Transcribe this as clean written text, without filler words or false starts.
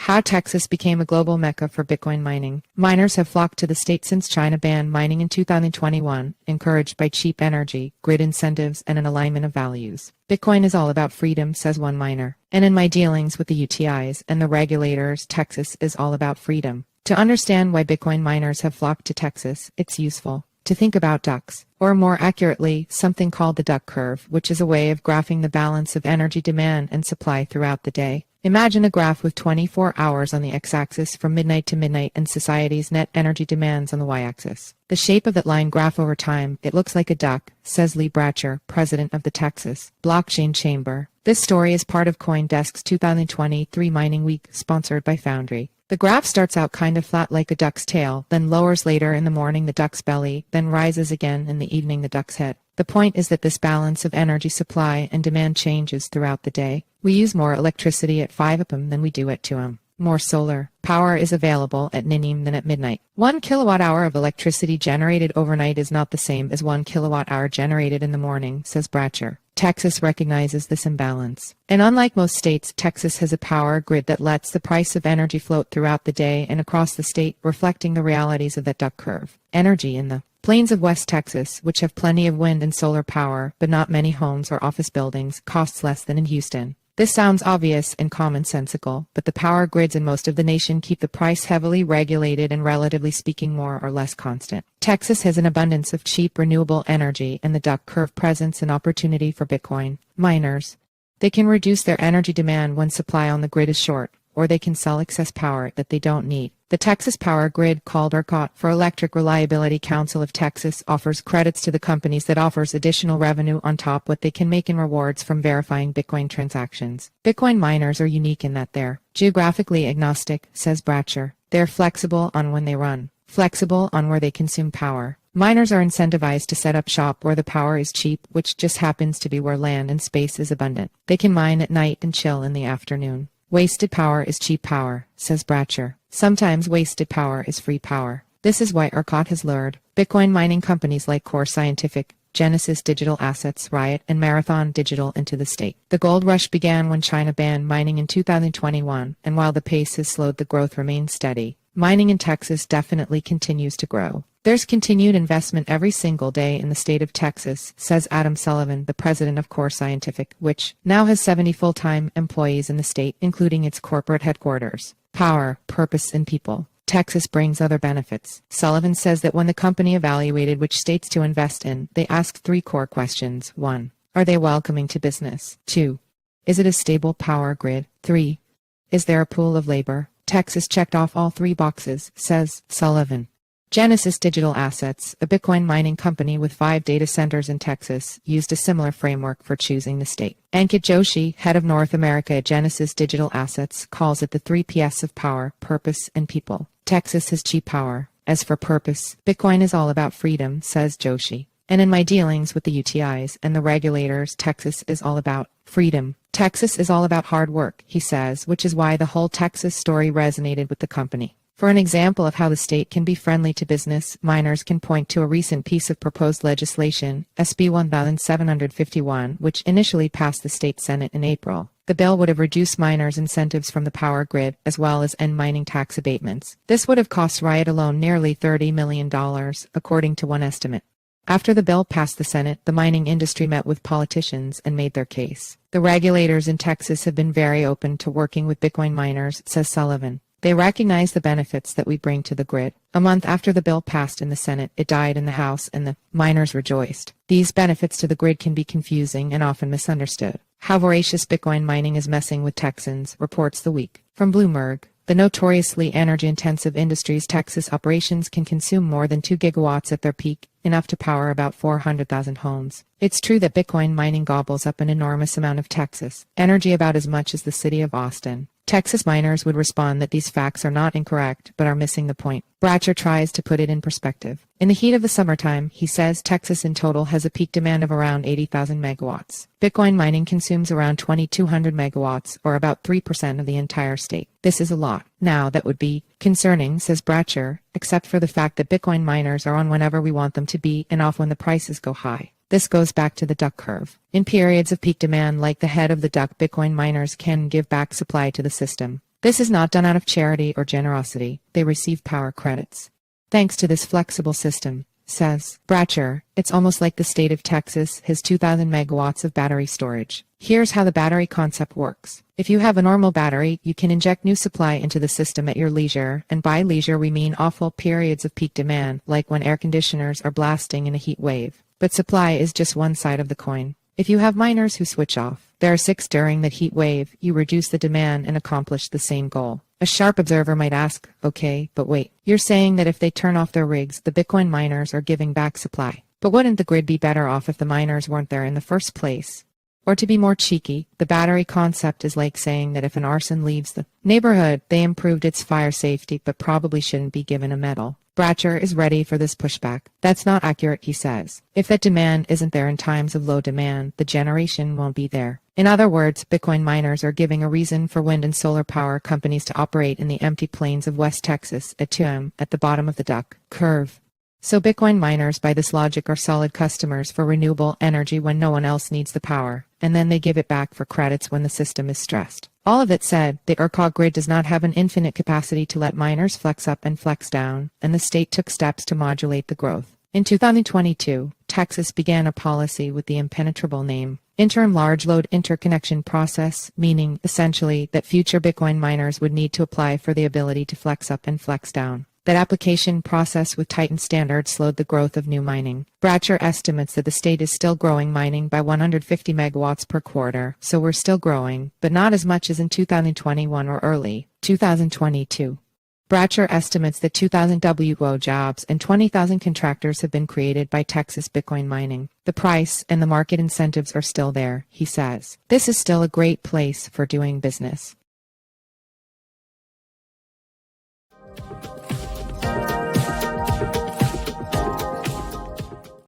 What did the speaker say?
How Texas became a global mecca for Bitcoin mining. Miners have flocked to the state since China banned mining in 2021, encouraged by cheap energy, grid incentives, and an alignment of values. Bitcoin is all about freedom, says one miner. And in my dealings with the UTIs and the regulators, Texas is all about freedom. To understand why Bitcoin miners have flocked to Texas, it's useful to think about ducks, or more accurately, something called the duck curve, which is a way of graphing the balance of energy demand and supply throughout the day. Imagine a graph with 24 hours on the x-axis from midnight to midnight and society's net energy demands on the y-axis. The shape of that line graph over time, it looks like a duck, says Lee Bratcher, president of the Texas Blockchain Chamber. This story is part of CoinDesk's 2023 Mining Week, sponsored by Foundry. The graph starts out kind of flat like a duck's tail, then lowers later in the morning the duck's belly, then rises again in the evening the duck's head. The point is that this balance of energy supply and demand changes throughout the day. We use more electricity at 5 p.m. than we do at 2 a.m. More solar power is available at 9 a.m. than at midnight. 1 kilowatt-hour of electricity generated overnight is not the same as 1 kilowatt-hour generated in the morning, says Bratcher. Texas recognizes this imbalance. And unlike most states, Texas has a power grid that lets the price of energy float throughout the day and across the state, reflecting the realities of that duck curve. Energy in the plains of West Texas, which have plenty of wind and solar power, but not many homes or office buildings, costs less than in Houston. This sounds obvious and commonsensical, but the power grids in most of the nation keep the price heavily regulated and relatively speaking more or less constant. Texas has an abundance of cheap renewable energy, and the duck curve presents an opportunity for Bitcoin miners. They can reduce their energy demand when supply on the grid is short, or they can sell excess power that they don't need. The Texas Power Grid, called ERCOT for Electric Reliability Council of Texas, offers credits to the companies that offers additional revenue on top what they can make in rewards from verifying Bitcoin transactions. Bitcoin miners are unique in that they're geographically agnostic, says Bratcher. They're flexible on when they run, flexible on where they consume power. Miners are incentivized to set up shop where the power is cheap, which just happens to be where land and space is abundant. They can mine at night and chill in the afternoon. Wasted power is cheap power, says Bratcher. Sometimes wasted power is free power. This is why ERCOT has lured Bitcoin mining companies like Core Scientific, Genesis Digital Assets, Riot, and Marathon Digital into the state. The gold rush began when China banned mining in 2021, and while the pace has slowed, the growth remains steady. Mining in Texas definitely continues to grow. There's continued investment every single day in the state of Texas, says Adam Sullivan, the president of Core Scientific, which now has 70 full-time employees in the state, including its corporate headquarters. Power, purpose, and people. Texas brings other benefits. Sullivan says that when the company evaluated which states to invest in, they asked 3 core questions. 1. Are they welcoming to business? 2. Is it a stable power grid? 3. Is there a pool of labor? Texas checked off all 3 boxes, says Sullivan. Genesis Digital Assets, a Bitcoin mining company with 5 data centers in Texas, used a similar framework for choosing the state. Ankit Joshi, head of North America at Genesis Digital Assets, calls it the 3 Ps of power, purpose, and people. Texas has cheap power. As for purpose, Bitcoin is all about freedom, says Joshi. And in my dealings with the UTIs and the regulators, Texas is all about freedom. Texas is all about hard work, he says, which is why the whole Texas story resonated with the company. For an example of how the state can be friendly to business, miners can point to a recent piece of proposed legislation, SB 1751, which initially passed the state Senate in April. The bill would have reduced miners' incentives from the power grid, as well as end mining tax abatements. This would have cost Riot alone nearly $30 million, according to one estimate. After the bill passed the Senate, the mining industry met with politicians and made their case. The regulators in Texas have been very open to working with Bitcoin miners, says Sullivan. They recognize the benefits that we bring to the grid. A month after the bill passed in the Senate, it died in the House, and the miners rejoiced. These benefits to the grid can be confusing and often misunderstood. How voracious Bitcoin mining is messing with Texans, reports The Week. From Bloomberg, the notoriously energy-intensive industry's Texas operations can consume more than 2 gigawatts at their peak, enough to power about 400,000 homes. It's true that Bitcoin mining gobbles up an enormous amount of Texas energy, about as much as the city of Austin. Texas miners would respond that these facts are not incorrect, but are missing the point. Bratcher tries to put it in perspective. In the heat of the summertime, he says Texas in total has a peak demand of around 80,000 megawatts. Bitcoin mining consumes around 2,200 megawatts, or about 3% of the entire state. This is a lot. Now, that would be concerning, says Bratcher, except for the fact that Bitcoin miners are on whenever we want them to be and off when the prices go high. This goes back to the duck curve. In periods of peak demand like the head of the duck, Bitcoin miners can give back supply to the system. This is not done out of charity or generosity. They receive power credits. Thanks to this flexible system, says Bratcher, it's almost like the state of Texas has 2,000 megawatts of battery storage. Here's how the battery concept works. If you have a normal battery, you can inject new supply into the system at your leisure, and by leisure we mean awful periods of peak demand, like when air conditioners are blasting in a heat wave. But supply is just one side of the coin. If you have miners who switch off, there are 6 during that heat wave, you reduce the demand and accomplish the same goal. A sharp observer might ask, okay, but wait, you're saying that if they turn off their rigs, the Bitcoin miners are giving back supply. But wouldn't the grid be better off if the miners weren't there in the first place? Or to be more cheeky, the battery concept is like saying that if an arson leaves the neighborhood, they improved its fire safety but probably shouldn't be given a medal. Bratcher is ready for this pushback. That's not accurate, he says. If that demand isn't there in times of low demand, the generation won't be there. In other words, Bitcoin miners are giving a reason for wind and solar power companies to operate in the empty plains of West Texas ethereum at the bottom of the duck curve. So Bitcoin miners by this logic are solid customers for renewable energy when no one else needs the power, and then they give it back for credits when the system is stressed. All of it said, the ERCOT grid does not have an infinite capacity to let miners flex up and flex down, and the state took steps to modulate the growth. In 2022, Texas began a policy with the impenetrable name Interim Large Load Interconnection Process, meaning, essentially, that future Bitcoin miners would need to apply for the ability to flex up and flex down. That application process with tightened standards slowed the growth of new mining. Bratcher estimates that the state is still growing mining by 150 megawatts per quarter, so we're still growing, but not as much as in 2021 or early 2022. Bratcher estimates that 2,000 WO jobs and 20,000 contractors have been created by Texas Bitcoin mining. The price and the market incentives are still there, he says. This is still a great place for doing business.